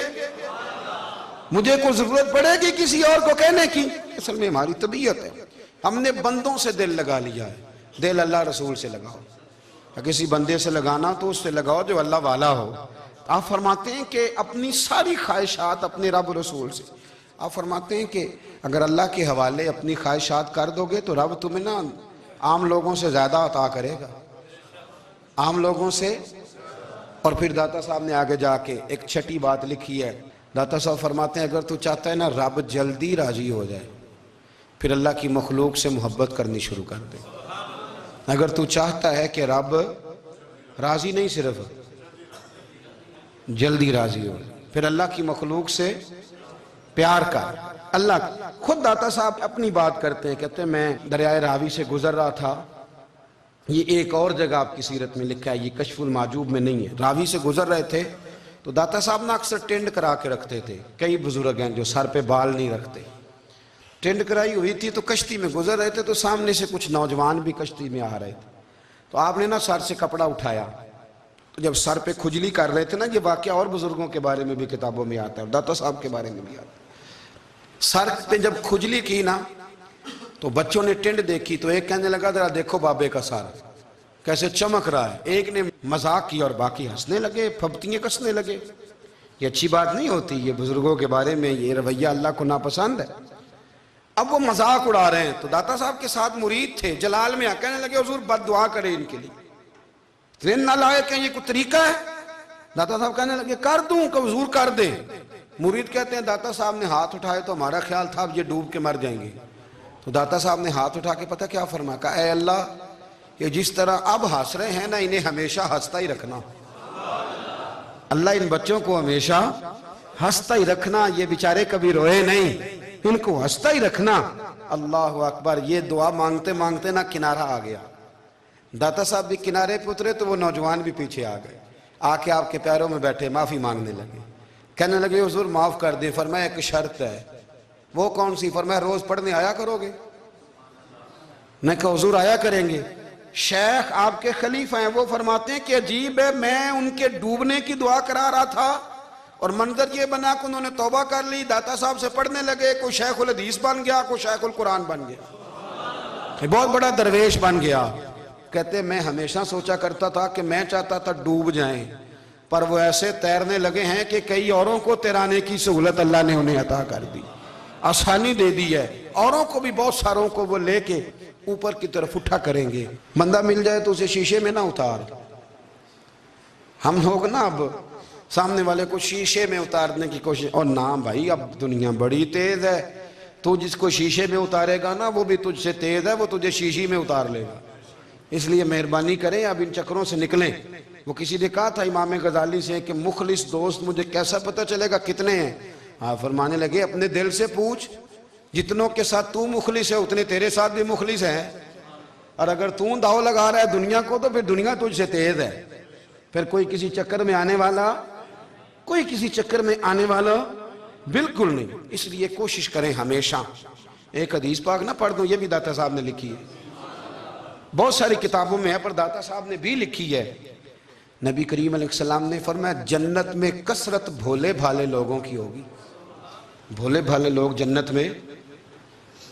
مجھے کوئی ضرورت پڑے گی کسی اور کو کہنے کی؟ اصل میں ہماری طبیعت ہے، ہم نے بندوں سے دل لگا لیا ہے، دل اللہ رسول سے لگاؤ، کسی بندے سے لگانا تو اس سے لگاؤ جو اللہ والا ہو۔ آپ فرماتے ہیں کہ اپنی ساری خواہشات اپنے رب رسول سے، آپ فرماتے ہیں کہ اگر اللہ کے حوالے اپنی خواہشات کر دو گے تو رب تمہیں نا عام لوگوں سے زیادہ عطا کرے گا، عام لوگوں سے۔ اور پھر داتا صاحب نے آگے جا کے ایک چھٹی بات لکھی ہے، داتا صاحب فرماتے ہیں اگر تو چاہتا ہے نا رب جلدی راضی ہو جائے پھر اللہ کی مخلوق سے محبت کرنی شروع کر دے۔ اگر تو چاہتا ہے کہ رب راضی نہیں صرف جلدی راضی ہو پھر اللہ کی مخلوق سے پیار کر۔ اللہ خود داتا صاحب اپنی بات کرتے ہیں، کہتے ہیں میں دریائے راوی سے گزر رہا تھا، یہ ایک اور جگہ آپ کی سیرت میں لکھا ہے، یہ کشف المعجوب میں نہیں ہے، راوی سے گزر رہے تھے تو داتا صاحب نے اکثر ٹینڈ کرا کے رکھتے تھے، کئی بزرگ ہیں جو سر پہ بال نہیں رکھتے، ٹینڈ کرائی ہوئی تھی تو کشتی میں گزر رہے تھے تو سامنے سے کچھ نوجوان بھی کشتی میں آ رہے تھے، تو آپ نے نا سر سے کپڑا اٹھایا، تو جب سر پہ کھجلی کر رہے تھے نا، یہ واقعہ اور بزرگوں کے بارے میں بھی کتابوں میں آتا ہے اور داتا صاحب کے بارے میں بھی آتا ہے، سر پہ جب کھجلی کی نا تو بچوں نے ٹینڈ دیکھی تو ایک کہنے لگا ذرا دیکھو بابے کا سر کیسے چمک رہا ہے، ایک نے مذاق کی اور باقی ہنسنے لگے، پھپتیاں کسنے لگے۔ یہ اچھی بات نہیں ہوتی، یہ بزرگوں کے بارے میں یہ رویہ اللہ کو ناپسند ہے۔ اب وہ مذاق اڑا رہے ہیں تو داتا صاحب کے ساتھ مرید تھے، جلال میں کہنے لگے حضور بد دعا کرے ان کے لیے، اتنے نالائق ہیں، یہ کوئی طریقہ ہے؟ داتا صاحب کہنے لگے کر دوں کہ حضور کر دیں۔ مرید کہتے ہیں داتا صاحب نے ہاتھ اٹھائے تو ہمارا خیال تھا اب یہ ڈوب کے مر جائیں گے، تو داتا صاحب نے ہاتھ اٹھا کے پتہ کیا فرمایا، کہا اے اللہ یہ جس طرح اب ہنس رہے ہیں نا انہیں ہمیشہ ہنستا ہی رکھنا، اللہ ان بچوں کو ہمیشہ ہنستا ہی رکھنا، یہ بیچارے کبھی روئے نہیں، ان کو ہنستا ہی رکھنا۔ اللہ اکبر، یہ دعا مانگتے مانگتے نا کنارہ آ گیا، داتا صاحب بھی کنارے پہ اترے تو وہ نوجوان بھی پیچھے آ گئے، آ کے آپ کے پیروں میں بیٹھے معافی مانگنے لگے، کہنے لگے حضور معاف کر دیں۔ فرمایا ایک شرط ہے، وہ کون سی؟ فرمایا روز پڑھنے آیا کرو گے؟ میں کہا حضور آیا کریں گے۔ شیخ آپ کے خلیفہ ہیں، وہ فرماتے ہیں کہ عجیب ہے، میں ان کے ڈوبنے کی دعا کرا رہا تھا اور منظر یہ بنا کہ انہوں نے توبہ کر لی، داتا صاحب سے پڑھنے لگے، کوئی شیخ الحدیث بن گیا، کوئی شیخ القرآن بن گیا، بہت بڑا درویش بن گیا۔ کہتے میں ہمیشہ سوچا کرتا تھا کہ میں چاہتا تھا ڈوب جائیں، پر وہ ایسے تیرنے لگے ہیں کہ کئی اوروں کو تیرانے کی سہولت اللہ نے انہیں عطا کر دی، آسانی دے دی ہے، اوروں کو بھی بہت ساروں کو وہ لے کے اوپر کی طرف اٹھا کریں گے۔ بندہ مل جائے تو اسے شیشے میں نہ اتار، ہم لوگ نا اب سامنے والے کو شیشے میں اتارنے کی کوشش، اور نہ بھائی اب دنیا بڑی تیز ہے، تو جس کو شیشے میں اتارے گا نا وہ بھی تجھ سے تیز ہے، وہ تجھے شیشی میں اتار لے گا، اس لیے مہربانی کریں اب ان چکروں سے نکلیں۔ وہ کسی نے کہا تھا امام غزالی سے کہ مخلص دوست مجھے کیسا پتہ چلے گا کتنے ہیں؟ آپ فرمانے لگے اپنے دل سے پوچھ، جتنوں کے ساتھ تو مخلص ہے اتنے تیرے ساتھ بھی مخلص ہیں، اور اگر تو داؤ لگا رہا ہے دنیا کو تو پھر دنیا تجھ سے تیز ہے. پھر کوئی کسی چکر میں آنے والا بالکل نہیں. اس لیے کوشش کریں ہمیشہ. ایک حدیث پاک نہ پڑھ دوں, یہ بھی داتا صاحب نے لکھی ہے, بہت ساری کتابوں میں ہے پر داتا صاحب نے بھی لکھی ہے. نبی کریم علیہ السلام نے فرمایا جنت میں کثرت بھولے بھالے لوگوں کی ہوگی. بھولے بھالے لوگ جنت میں,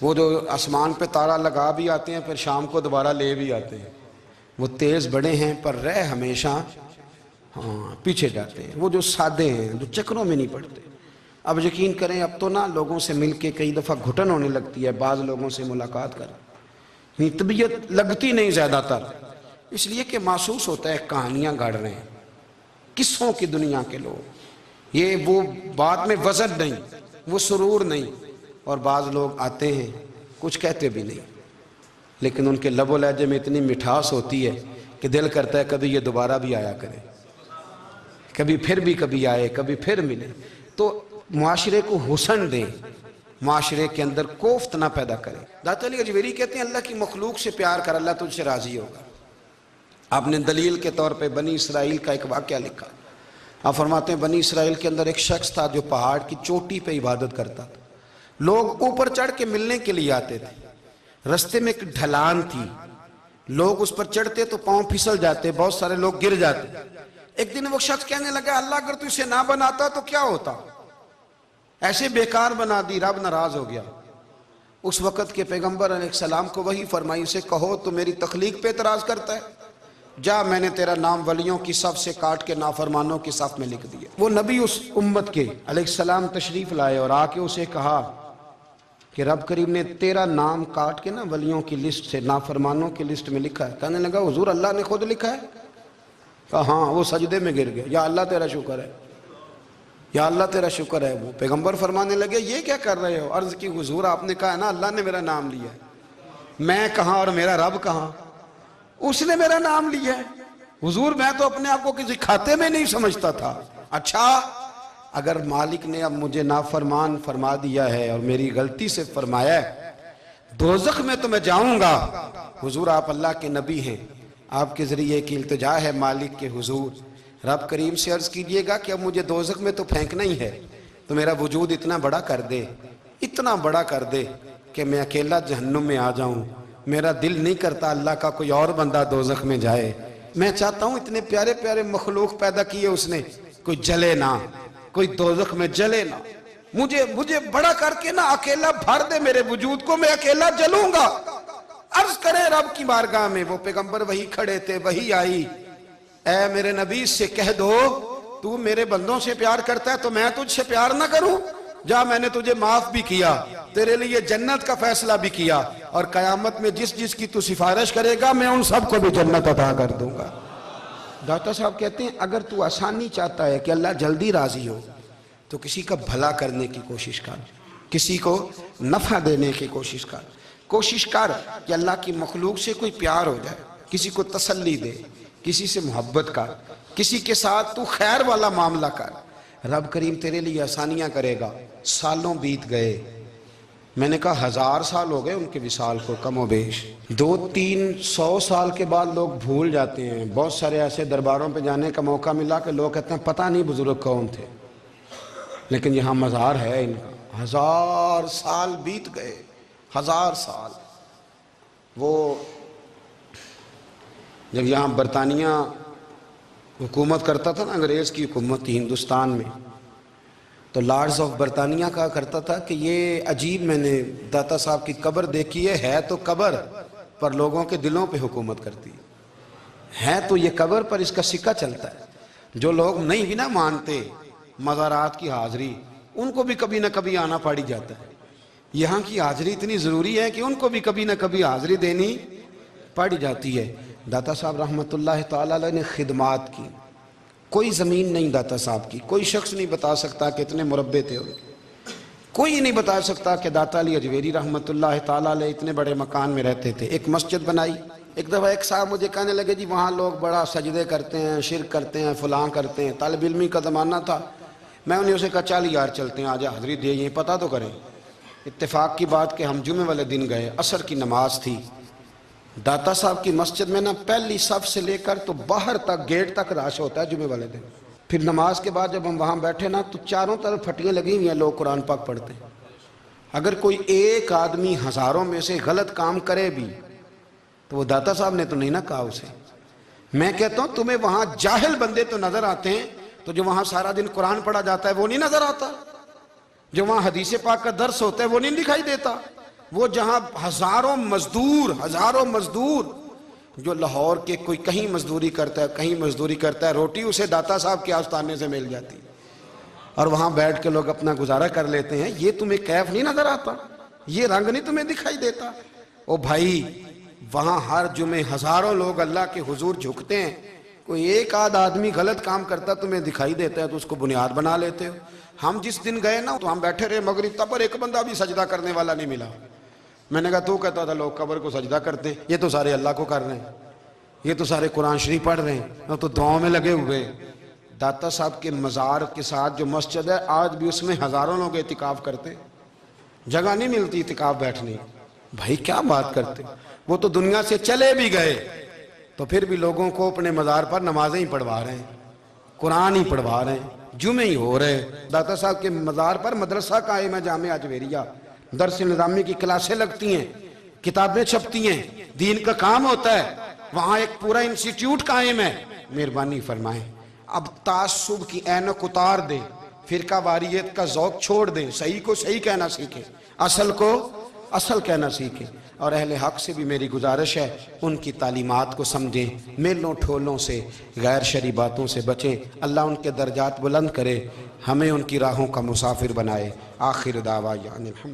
وہ جو آسمان پہ تارا لگا بھی آتے ہیں پھر شام کو دوبارہ لے بھی آتے ہیں, وہ تیز بڑے ہیں پر رہ ہمیشہ پیچھے جاتے ہیں. وہ جو سادے ہیں, جو چکروں میں نہیں پڑتے. اب یقین کریں اب تو نا لوگوں سے مل کے کئی دفعہ گھٹن ہونے لگتی ہے, بعض لوگوں سے ملاقات کر طبیعت لگتی نہیں زیادہ تر, اس لیے کہ محسوس ہوتا ہے کہانیاں گڑھ رہے ہیں, قصوں کی دنیا کے لوگ. یہ وہ بات میں وزن نہیں, وہ سرور نہیں. اور بعض لوگ آتے ہیں کچھ کہتے بھی نہیں, لیکن ان کے لب و لہجے میں اتنی مٹھاس ہوتی ہے کہ دل کرتا ہے کبھی یہ دوبارہ بھی آیا کرے, کبھی آئے, کبھی پھر ملے. تو معاشرے کو حسن دیں, معاشرے کے اندر کوفت نہ پیدا کریں. داتا علی اجویری کہتے ہیں اللہ کی مخلوق سے پیار کر, اللہ تجھ سے راضی ہوگا. آپ نے دلیل کے طور پہ بنی اسرائیل کا ایک واقعہ لکھا. آپ فرماتے ہیں بنی اسرائیل کے اندر ایک شخص تھا جو پہاڑ کی چوٹی پہ عبادت کرتا تھا. لوگ اوپر چڑھ کے ملنے کے لیے آتے تھے. رستے میں ایک ڈھلان تھی, لوگ اس پر چڑھتے تو پاؤں پھسل جاتے, بہت سارے لوگ گر جاتے. ایک دن وہ شخص کہنے لگا اللہ اگر تو اسے نہ بناتا تو کیا ہوتا, ایسے بیکار بنا دی. رب ناراض ہو گیا. اس وقت کے پیغمبر علیہ السلام کو وحی فرمائی اسے کہو تو میری تخلیق پہ اعتراض کرتا ہے, جا میں نے تیرا نام ولیوں کی صف سے کاٹ کے نافرمانوں کی صف میں لکھ دیا. وہ نبی اس امت کے علیہ السلام تشریف لائے اور آ کے اسے کہا کہ رب کریم نے تیرا نام کاٹ کے نا ولیوں کی لسٹ سے نافرمانوں کی لسٹ میں لکھا ہے. کہنے لگا حضور اللہ نے خود لکھا ہے؟ کہا ہاں. وہ سجدے میں گر گیا, یا اللہ تیرا شکر ہے, یا اللہ تیرا شکر ہے. وہ پیغمبر فرمانے لگے یہ کیا کر رہے ہو؟ عرض کی حضور آپ نے کہا ہے نا اللہ نے میرا نام لیا ہے, میں کہاں اور میرا رب کہاں؟ اس نے میرا نام لیا ہے. حضور میں تو اپنے آپ کو کسی کھاتے میں نہیں سمجھتا تھا. اچھا اگر مالک نے اب مجھے نافرمان فرما دیا ہے اور میری غلطی سے فرمایا ہے, دوزخ میں تو میں جاؤں گا. حضور آپ اللہ کے نبی ہیں, آپ کے ذریعے کی التجا ہے مالک کے حضور, رب کریم سے عرض کیجئے گا کہ اب مجھے دوزخ میں تو پھینکنا ہی ہے, تو میرا وجود اتنا بڑا کر دے, اتنا بڑا کر دے کہ میں اکیلا جہنم میں آ جاؤں. میرا دل نہیں کرتا اللہ کا کوئی اور بندہ دوزخ میں جائے. میں چاہتا ہوں اتنے پیارے پیارے مخلوق پیدا کیے اس نے, کوئی جلے نہ, کوئی دوزخ میں جلے نہ. مجھے بڑا کر کے نا اکیلا بھر دے میرے وجود کو, میں اکیلا جلوں گا. عرض کرے رب کی بارگاہ میں. وہ پیغمبر وہی کھڑے تھے, وہی آئی, اے میرے نبی سے کہہ دو تو میرے بندوں سے پیار کرتا ہے تو میں تجھ سے پیار نہ کروں؟ جا میں نے تجھے معاف بھی کیا, تیرے لیے جنت کا فیصلہ بھی کیا, اور قیامت میں جس کی تو سفارش کرے گا میں ان سب کو بھی جنت عطا کر دوں گا. داتا صاحب کہتے ہیں اگر تو آسانی چاہتا ہے کہ اللہ جلدی راضی ہو تو کسی کا بھلا کرنے کی کوشش کر, کسی کو نفع دینے کی کوشش کر. کوشش کر کہ اللہ کی مخلوق سے کوئی پیار ہو جائے, کسی کو تسلی دے, کسی سے محبت کر, کسی کے ساتھ تو خیر والا معاملہ کر. رب کریم تیرے لیے آسانیاں کرے گا. سالوں بیت گئے, میں نے کہا 1000 سال ہو گئے ان کے وصال کو کم و بیش. 200-300 سال کے بعد لوگ بھول جاتے ہیں. بہت سارے ایسے درباروں پہ جانے کا موقع ملا کہ لوگ کہتے ہیں پتہ نہیں بزرگ کون تھے, لیکن یہاں مزار ہے ان کا. 1000 سال بیت گئے, 1000 سال. وہ جب یہاں برطانیہ حکومت کرتا تھا نا, انگریز کی حکومت تھی ہندوستان میں, تو لارڈز آف برطانیہ کہا کرتا تھا کہ یہ عجیب, میں نے داتا صاحب کی قبر دیکھی ہے تو قبر پر لوگوں کے دلوں پہ حکومت کرتی ہے تو یہ قبر پر اس کا سکہ چلتا ہے. جو لوگ نہیں بھی نہ مانتے مزارات کی حاضری, ان کو بھی کبھی نہ کبھی آنا پڑ جاتا ہے. یہاں کی حاضری اتنی ضروری ہے کہ ان کو بھی کبھی نہ کبھی حاضری دینی پڑ جاتی ہے. داتا صاحب رحمت اللہ تعالیٰ علیہ نے خدمات کی, کوئی زمین نہیں داتا صاحب کی. کوئی شخص نہیں بتا سکتا کہ اتنے مربع تھے, کوئی نہیں بتا سکتا کہ داتا علی اجویری رحمت اللہ تعالیٰ علیہ اتنے بڑے مکان میں رہتے تھے. ایک مسجد بنائی. ایک دفعہ ایک صاحب مجھے کہنے لگے جی وہاں لوگ بڑا سجدے کرتے ہیں, شرک کرتے ہیں, فلاں کرتے ہیں. طالب علمی کا زمانہ تھا. میں انہیں اسے کہا چل یار چلتے ہیں, آجا حضری دے, یہ پتہ تو کریں. اتفاق کی بات کہ ہم جمعے والے دن گئے, عصر کی نماز تھی, داتا صاحب کی مسجد میں نا پہلی صف سے لے کر تو باہر تک گیٹ تک رش ہوتا ہے جمعے والے دن. پھر نماز کے بعد جب ہم وہاں بیٹھے نا تو چاروں طرف پھٹیاں لگی ہوئی ہیں، لوگ قرآن پاک پڑھتے ہیں. اگر کوئی ایک آدمی ہزاروں میں سے غلط کام کرے بھی تو وہ داتا صاحب نے تو نہیں نہ کہا اسے. میں کہتا ہوں تمہیں وہاں جاہل بندے تو نظر آتے ہیں، تو جو وہاں سارا دن قرآن پڑھا جاتا ہے وہ نہیں نظر آتا؟ جو وہاں حدیث پاک کا درس ہوتا ہے وہ نہیں دکھائی دیتا؟ وہ جہاں ہزاروں مزدور جو لاہور کے کوئی کہیں مزدوری کرتا ہے کہیں مزدوری کرتا ہے، روٹی اسے داتا صاحب کے آستانے سے مل جاتی اور وہاں بیٹھ کے لوگ اپنا گزارا کر لیتے ہیں. یہ تمہیں کیف نہیں نظر آتا؟ یہ رنگ نہیں تمہیں دکھائی دیتا؟ او بھائی، وہاں ہر جمعے ہزاروں لوگ اللہ کے حضور جھکتے ہیں، کوئی ایک آدھ آدمی غلط کام کرتا تمہیں دکھائی دیتا ہے تو اس کو بنیاد بنا لیتے ہو. ہم جس دن گئے نا تو ہم بیٹھے رہے مغرب تک، پر ایک بندہ بھی سجدہ کرنے والا نہیں ملا. میں نے کہا تو کہتا تھا لوگ قبر کو سجدہ کرتے ہیں، یہ تو سارے اللہ کو کر رہے ہیں، یہ تو سارے قرآن شریف پڑھ رہے ہیں، تو دعاؤں میں لگے ہوئے. داتا صاحب کے مزار کے ساتھ جو مسجد ہے آج بھی اس میں ہزاروں لوگ اعتکاف کرتے ہیں، جگہ نہیں ملتی اعتکاف بیٹھنے. بھائی کیا بات کرتے؟ وہ تو دنیا سے چلے بھی گئے تو پھر بھی لوگوں کو اپنے مزار پر نمازیں ہی پڑھوا رہے ہیں، قرآن ہی پڑھوا رہے ہیں، جمعے ہی ہو رہے. داتا صاحب کے مزار پر مدرسہ قائم ہے، جامعہ اجویریہ، درس نظامی کی کلاسیں لگتی ہیں، کتابیں چھپتی ہیں، دین کا کام ہوتا ہے. وہاں ایک پورا انسٹیٹیوٹ قائم ہے. مہربانی فرمائیں اب تعصب کی اینک اتار دیں، فرقہ واریت کا ذوق چھوڑ دیں، صحیح کو صحیح کہنا سیکھیں، اصل کو اصل کہنا سیکھیں. اور اہل حق سے بھی میری گزارش ہے ان کی تعلیمات کو سمجھیں، میلوں ٹھولوں سے غیر شرعی باتوں سے بچیں. اللہ ان کے درجات بلند کرے، ہمیں ان کی راہوں کا مسافر بنائے. آخر دعوانا